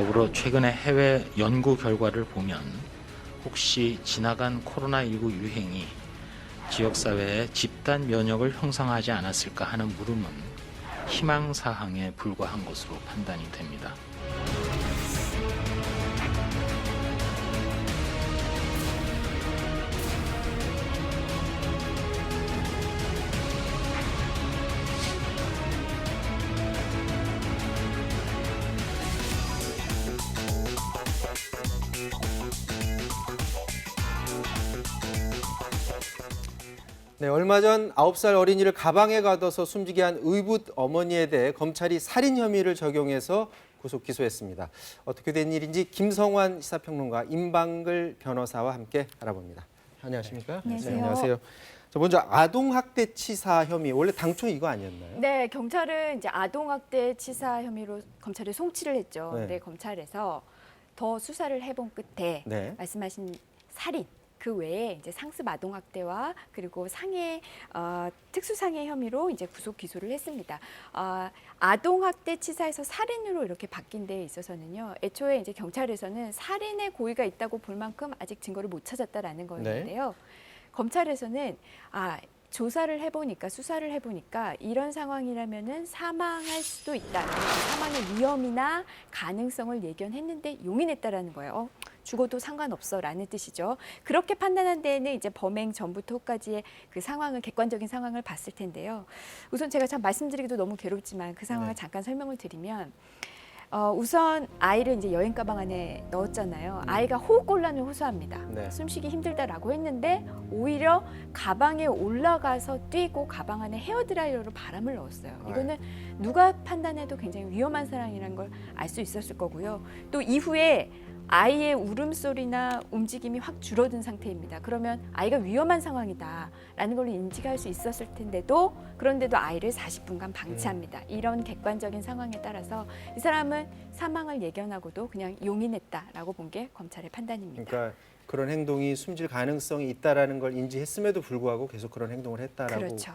더불어 최근의 해외 연구 결과를 보면 혹시 지나간 코로나19 유행이 지역사회의 집단 면역을 형성하지 않았을까 하는 물음은 희망사항에 불과한 것으로 판단이 됩니다. 네, 얼마 전 9살 어린이를 가방에 가둬서 숨지게 한 의붓 어머니에 대해 검찰이 살인 혐의를 적용해서 구속 기소했습니다. 어떻게 된 일인지 김성환 시사평론가, 임방글 변호사와 함께 알아봅니다. 안녕하십니까? 안녕하세요. 네, 안녕하세요. 자, 먼저 아동학대 치사 혐의, 원래 당초 이거 아니었나요? 네, 경찰은 이제 아동학대 치사 혐의로 검찰에 송치를 했죠. 네. 네, 검찰에서 더 수사를 해본 끝에 네. 말씀하신 살인 그 외에 이제 상습 아동학대와 그리고 상해 특수상해 혐의로 이제 구속 기소를 했습니다. 아동학대 치사에서 살인으로 이렇게 바뀐 데에 있어서는요. 애초에 이제 경찰에서는 살인의 고의가 있다고 볼 만큼 아직 증거를 못 찾았다라는 거였는데요. 검찰에서는 조사를 해보니까 수사를 해보니까 이런 상황이라면은 사망할 수도 있다. 사망의 위험이나 가능성을 예견했는데 용인했다라는 거예요. 죽어도 상관없어라는 뜻이죠. 그렇게 판단한 데에는 이제 범행 전부터 후까지의 그 상황을 객관적인 상황을 봤을 텐데요. 우선 제가 참 말씀드리기도 너무 괴롭지만 그 상황을 잠깐 설명을 드리면. 우선 아이를 이제 여행 가방 안에 넣었잖아요. 아이가 호흡곤란을 호소합니다. 네. 숨쉬기 힘들다라고 했는데 오히려 가방에 올라가서 뛰고 가방 안에 헤어드라이어로 바람을 넣었어요. 이거는 누가 판단해도 굉장히 위험한 상황이라는 걸 알 수 있었을 거고요. 또 이후에 아이의 울음소리나 움직임이 확 줄어든 상태입니다. 그러면 아이가 위험한 상황이다라는 걸 인지할 수 있었을 텐데도 그런데도 아이를 40분간 방치합니다. 이런 객관적인 상황에 따라서 이 사람은 사망을 예견하고도 그냥 용인했다라고 본 게 검찰의 판단입니다. 그러니까 그런 행동이 숨질 가능성이 있다라는 걸 인지했음에도 불구하고 계속 그런 행동을 했다라고 그렇죠.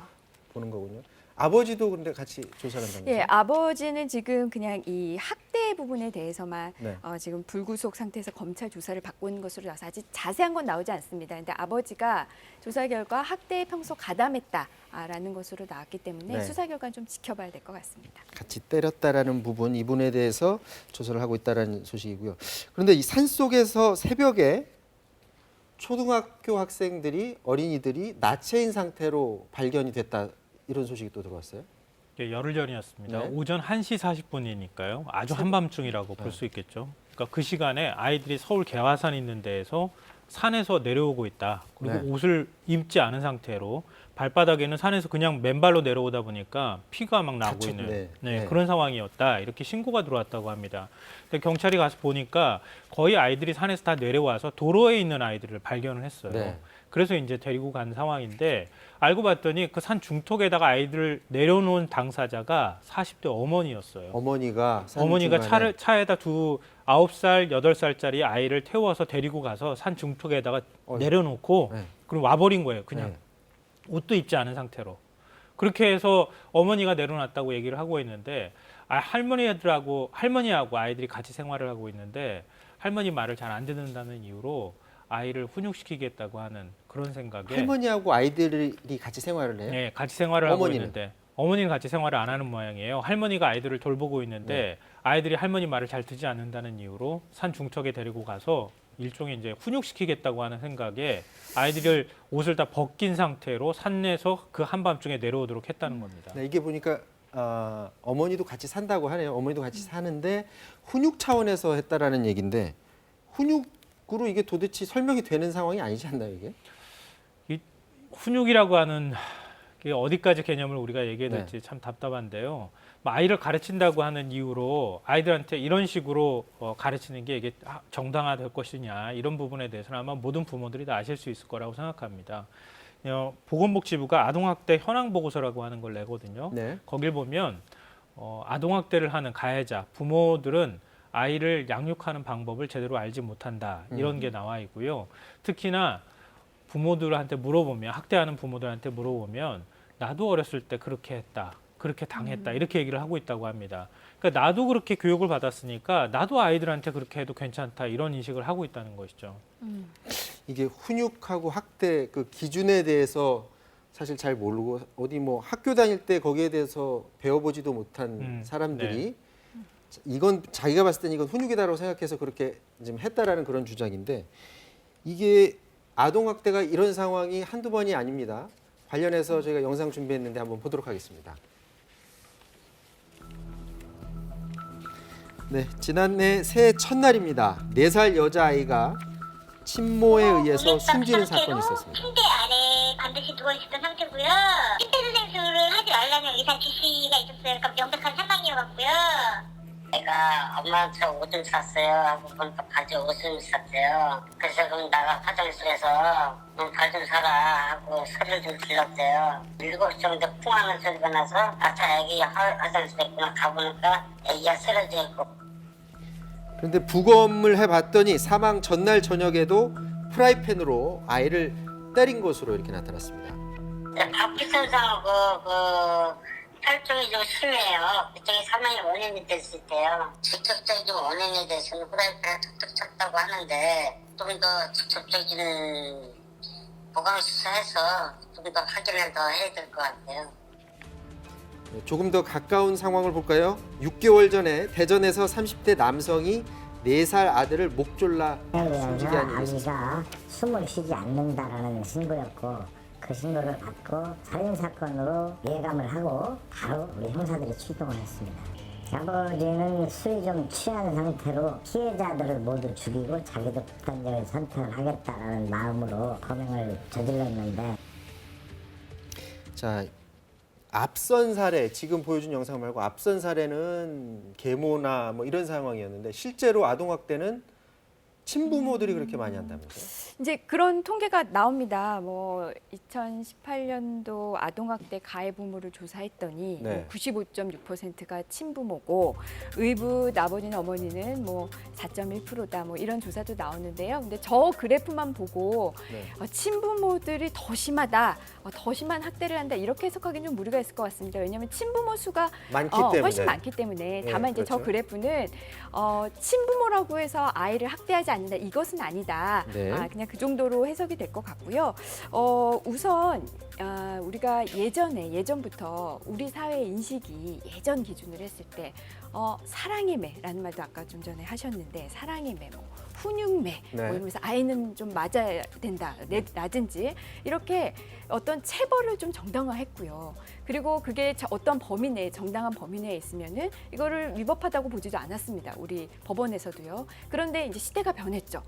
보는 거군요. 아버지도 그런데 같이 조사를 한다면서요? 예, 아버지는 지금 그냥 이 학대 부분에 대해서만 네. 지금 불구속 상태에서 검찰 조사를 받고 있는 것으로 나와서 아직 자세한 건 나오지 않습니다. 근데 아버지가 조사 결과 학대에 평소 가담했다라는 것으로 나왔기 때문에 네. 수사 결과는 좀 지켜봐야 될 것 같습니다. 같이 때렸다라는 부분, 이 부분에 대해서 조사를 하고 있다라는 소식이고요. 그런데 이 산속에서 새벽에 초등학교 학생들이, 어린이들이 나체인 상태로 발견이 됐다, 이런 소식이 또 들어왔어요. 예, 열흘 전이었습니다. 네. 오전 1시 40분이니까요. 아주 한밤중이라고 볼 수 있겠죠. 그러니까 그 시간에 아이들이 서울 개화산 있는 데에서 산에서 내려오고 있다. 그리고 네. 옷을 입지 않은 상태로 발바닥에는 산에서 그냥 맨발로 내려오다 보니까 피가 막 나고 다쳤- 있는 네. 그런 상황이었다. 이렇게 신고가 들어왔다고 합니다. 근데 경찰이 가서 보니까 거의 아이들이 산에서 다 내려와서 도로에 있는 아이들을 발견을 했어요. 네. 그래서 이제 데리고 간 상황인데 알고 봤더니 그 산 중턱에다가 아이들을 내려놓은 당사자가 40대 어머니였어요. 어머니가 차에다 9살, 8살짜리 아이를 태워서 데리고 가서 산 중턱에다가 내려놓고 네. 그리고 와버린 거예요. 그냥 네. 옷도 입지 않은 상태로. 그렇게 해서 어머니가 내려놨다고 얘기를 하고 있는데 할머니하고 아이들이 같이 생활을 하고 있는데 할머니 말을 잘 안 듣는다는 이유로 아이를 훈육시키겠다고 하는 그런 생각에 할머니하고 아이들이 같이 생활을 해요? 네, 같이 생활을 하고 어머니는? 있는데 어머니는 같이 생활을 안 하는 모양이에요. 할머니가 아이들을 돌보고 있는데 아이들이 할머니 말을 잘 듣지 않는다는 이유로 산 중턱에 데리고 가서 일종의 이제 훈육시키겠다고 하는 생각에 아이들을 옷을 다 벗긴 상태로 산에서 그 한밤중에 내려오도록 했다는 겁니다. 네, 이게 보니까 어머니도 같이 산다고 하네요. 어머니도 같이 사는데 훈육 차원에서 했다라는 얘기인데 훈육으로 이게 도대체 설명이 되는 상황이 아니지 않나요, 이게? 훈육이라고 하는 게 어디까지 개념을 우리가 얘기해야 될지 참 답답한데요. 아이를 가르친다고 하는 이유로 아이들한테 이런 식으로 가르치는 게 이게 정당화될 것이냐 이런 부분에 대해서는 아마 모든 부모들이 다 아실 수 있을 거라고 생각합니다. 보건복지부가 아동학대 현황보고서라고 하는 걸 내거든요. 네. 거길 보면 아동학대를 하는 가해자, 부모들은 아이를 양육하는 방법을 제대로 알지 못한다 이런 게 나와 있고요. 특히나 부모들한테 물어보면 학대하는 부모들한테 물어보면 나도 어렸을 때 그렇게 했다. 그렇게 당했다 이렇게 얘기를 하고 있다고 합니다. 그러니까 나도 그렇게 교육을 받았으니까 나도 아이들한테 그렇게 해도 괜찮다 이런 인식을 하고 있다는 것이죠. 이게 훈육하고 학대 그 기준에 대해서 사실 잘 모르고 어디 뭐 학교 다닐 때 거기에 대해서 배워보지도 못한 사람들이 이건 자기가 봤을 때는 이건 훈육이다라고 생각해서 그렇게 지금 했다라는 그런 주장인데 이게 아동학대가 이런 상황이 한두 번이 아닙니다. 관련해서 저희가 영상 준비했는데 한번 보도록 하겠습니다. 네, 지난해 새해 첫날입니다. 4살 여자아이가 친모에 의해서 숨지는 사건이 있었습니다. 침대 아래 반드시 누워 있었던 상태고요. 침대를 생수를 하지 말라는 의사 지시가 있었어요. 그러니까 명백한 사망이어갖고요. 내가 엄마한테 옷을 샀어요 하고 보니까 바지 옷을 샀대요. 그래서 그럼 나가 화장실에서 발 좀 사라 하고 소리를 좀 질렀대요. 7정도 쿵하는 소리가 나서 아차 애기 화장실에 있구나 가보니까 애기가 쓰러져 있고. 그런데 부검을 해봤더니 사망 전날 저녁에도 프라이팬으로 아이를 때린 것으로 이렇게 나타났습니다. 박피선상하고 그 혈종이 좀 심해요. 그쪽이 사망의 원인이 될 수 있대요. 직접적인 원인에 대해서는 후라이팬에 툭툭 쳤다고 하는데 좀 더 직접적인 보강수사해서 좀 더 확인을 더 해야 될 것 같아요. 조금 더 가까운 상황을 볼까요? 6개월 전에 대전에서 30대 남성이 4살 아들을 목 졸라 숨지게 한 일이 있었습니다. 아기가 숨을 쉬지 않는다라는 신고였고 그 신고를 받고 살인사건으로 예감을 하고 바로 우리 형사들이 출동을 했습니다. 아버지는 술이 좀 취한 상태로 피해자들을 모두 죽이고 자기도 극단적인 선택을 하겠다라는 마음으로 범행을 저질렀는데 자, 앞선 사례, 지금 보여준 영상 말고 앞선 사례는 계모나 뭐 이런 상황이었는데 실제로 아동학대는 친부모들이 그렇게 많이 한다면서요? 이제 그런 통계가 나옵니다. 뭐 2018년도 아동학대 가해 부모를 조사했더니 네. 95.6%가 친부모고 의붓 아버지나 어머니는 뭐 4.1%다 뭐 이런 조사도 나오는데요. 근데 저 그래프만 보고 네. 친부모들이 더 심하다, 더 심한 학대를 한다 이렇게 해석하기는 좀 무리가 있을 것 같습니다. 왜냐하면 친부모 수가 많기 때문에. 훨씬 많기 때문에 다만 이제 그렇죠. 저 그래프는 친부모라고 해서 아이를 학대하지 않는다 이것은 아니다. 네. 그냥 그 정도로 해석이 될 것 같고요. 우선 우리가 예전부터 우리 사회 인식이 예전 기준으로 했을 때 사랑의 매라는 말도 아까 좀 전에 하셨는데 사랑의 매, 뭐 훈육매, 네. 뭐 이러면서 아이는 좀 맞아야 된다, 낮은지 이렇게 어떤 체벌을 좀 정당화했고요. 그리고 그게 어떤 범위 내에 정당한 범위 내에 있으면은 이거를 위법하다고 보지도 않았습니다. 우리 법원에서도요. 그런데 이제 시대가 변했죠.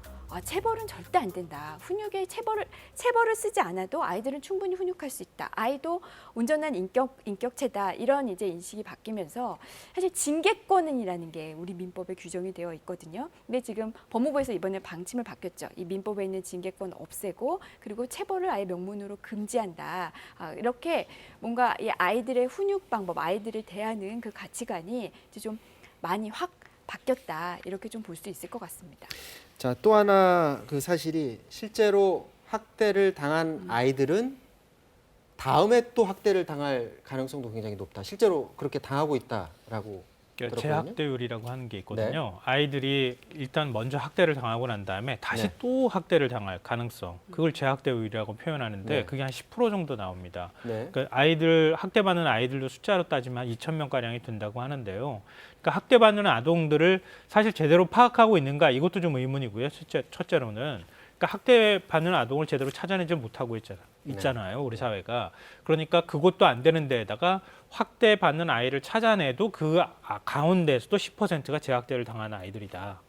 체벌은 절대 안 된다. 훈육에 체벌을 쓰지 않아도 아이들은 충분히 훈육할 수 있다. 아이도 온전한 인격체다. 이런 이제 인식이 바뀌면서 사실 징계권이라는 게 우리 민법에 규정이 되어 있거든요. 근데 지금 법무부에서 이번에 방침을 바뀌었죠. 이 민법에 있는 징계권 없애고 그리고 체벌을 아예 명문으로 금지한다. 이렇게 뭔가 이 아이들의 훈육 방법, 아이들을 대하는 그 가치관이 이제 좀 많이 확 바뀌었다. 이렇게 좀 볼 수 있을 것 같습니다. 자, 또 하나 그 사실이 실제로 학대를 당한 아이들은 다음에 또 학대를 당할 가능성도 굉장히 높다. 실제로 그렇게 당하고 있다라고 그러니까 들었거든요. 재학대율이라고 하는 게 있거든요. 아이들이 일단 먼저 학대를 당하고 난 다음에 다시 네. 또 학대를 당할 가능성, 그걸 재학대율이라고 표현하는데 네. 그게 한 10% 정도 나옵니다. 네. 그러니까 아이들 학대받는 아이들도 숫자로 따지면 2,000명 가량이 된다고 하는데요. 그러니까 학대받는 아동들을 사실 제대로 파악하고 있는가 이것도 좀 의문이고요. 첫째로는 그러니까 학대받는 아동을 제대로 찾아내지 못하고 있잖아요. 우리 사회가. 그러니까 그것도 안 되는 데에다가 학대받는 아이를 찾아내도 그 가운데서도 10%가 재학대를 당하는 아이들이다.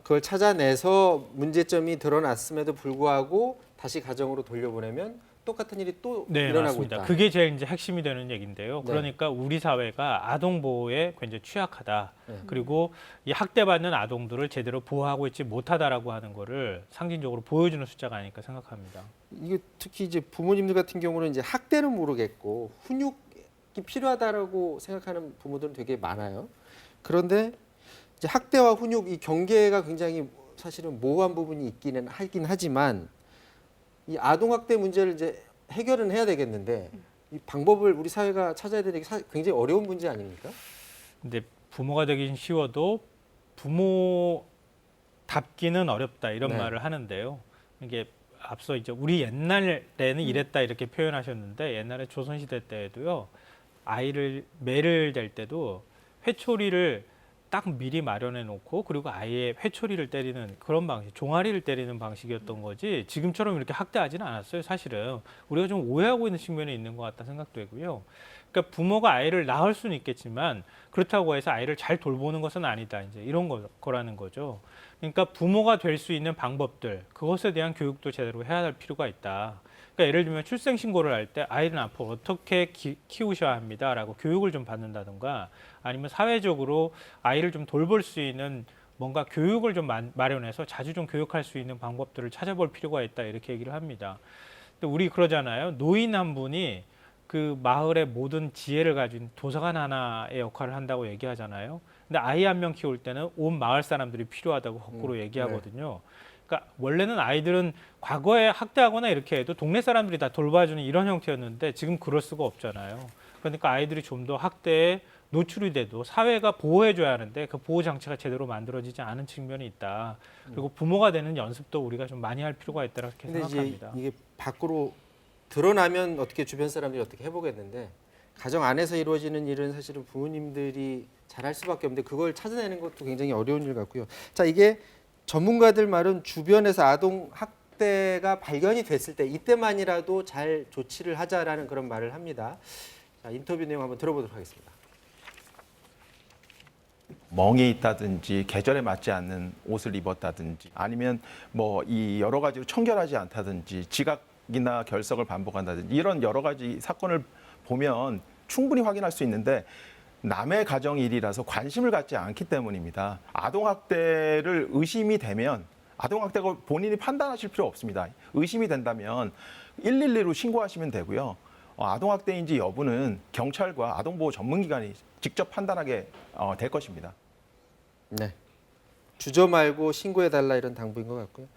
그걸 찾아내서 문제점이 드러났음에도 불구하고 다시 가정으로 돌려보내면 똑같은 일이 또 네, 일어나고 맞습니다. 있다. 그게 제일 이제 핵심이 되는 얘기인데요. 네. 그러니까 우리 사회가 아동 보호에 굉장히 취약하다. 네. 그리고 이 학대받는 아동들을 제대로 보호하고 있지 못하다라고 하는 거를 상징적으로 보여주는 숫자가 아닐까 생각합니다. 이게 특히 이제 부모님들 같은 경우는 이제 학대는 모르겠고 훈육이 필요하다라고 생각하는 부모들은 되게 많아요. 그런데 이제 학대와 훈육 이 경계가 굉장히 사실은 모호한 부분이 있기는 하긴 하지만 이 아동학대 문제를 이제 해결은 해야 되겠는데 이 방법을 우리 사회가 찾아야 되는 게 굉장히 어려운 문제 아닙니까? 근데 부모가 되긴 쉬워도 부모답기는 어렵다 이런 네. 말을 하는데요. 이게 앞서 이제 우리 옛날에는 이랬다 이렇게 표현하셨는데 옛날에 조선시대 때에도요. 아이를 매를 댈 때도 회초리를 딱 미리 마련해 놓고 그리고 아이의 회초리를 때리는 그런 방식, 종아리를 때리는 방식이었던 거지 지금처럼 이렇게 학대하지는 않았어요. 사실은 우리가 좀 오해하고 있는 측면이 있는 것 같다 생각되고요. 그러니까 부모가 아이를 낳을 수는 있겠지만 그렇다고 해서 아이를 잘 돌보는 것은 아니다. 이제 이런 거라는 거죠. 그러니까 부모가 될 수 있는 방법들 그것에 대한 교육도 제대로 해야 할 필요가 있다. 그러니까 예를 들면 출생 신고를 할 때 아이는 앞으로 어떻게 키우셔야 합니다라고 교육을 좀 받는다든가 아니면 사회적으로 아이를 좀 돌볼 수 있는 뭔가 교육을 좀 마련해서 자주 좀 교육할 수 있는 방법들을 찾아볼 필요가 있다 이렇게 얘기를 합니다. 근데 우리 그러잖아요. 노인 한 분이 그 마을의 모든 지혜를 가진 도서관 하나의 역할을 한다고 얘기하잖아요. 근데 아이 한 명 키울 때는 온 마을 사람들이 필요하다고 거꾸로 얘기하거든요. 그러니까 원래는 아이들은 과거에 학대하거나 이렇게 해도 동네 사람들이 다 돌봐주는 이런 형태였는데 지금 그럴 수가 없잖아요. 그러니까 아이들이 좀 더 학대에 노출이 돼도 사회가 보호해줘야 하는데 그 보호 장치가 제대로 만들어지지 않은 측면이 있다. 그리고 부모가 되는 연습도 우리가 좀 많이 할 필요가 있다 이렇게 근데 이제 생각합니다. 이게 밖으로 드러나면 어떻게 주변 사람들이 어떻게 해보겠는데 가정 안에서 이루어지는 일은 사실은 부모님들이 잘할 수밖에 없는데 그걸 찾아내는 것도 굉장히 어려운 일 같고요. 자, 이게 전문가들 말은 주변에서 아동 학대가 발견이 됐을 때 이때만이라도 잘 조치를 하자라는 그런 말을 합니다. 자, 인터뷰 내용 한번 들어보도록 하겠습니다. 멍이 있다든지 계절에 맞지 않는 옷을 입었다든지 아니면 뭐 이 여러 가지로 청결하지 않다든지 지각이나 결석을 반복한다든지 이런 여러 가지 사건을 보면 충분히 확인할 수 있는데 남의 가정 일이라서 관심을 갖지 않기 때문입니다. 아동학대를 의심이 되면 아동학대가 본인이 판단하실 필요 없습니다. 의심이 된다면 112로 신고하시면 되고요. 아동학대인지 여부는 경찰과 아동보호 전문기관이 직접 판단하게 될 것입니다. 네. 주저 말고 신고해달라 이런 당부인 것 같고요.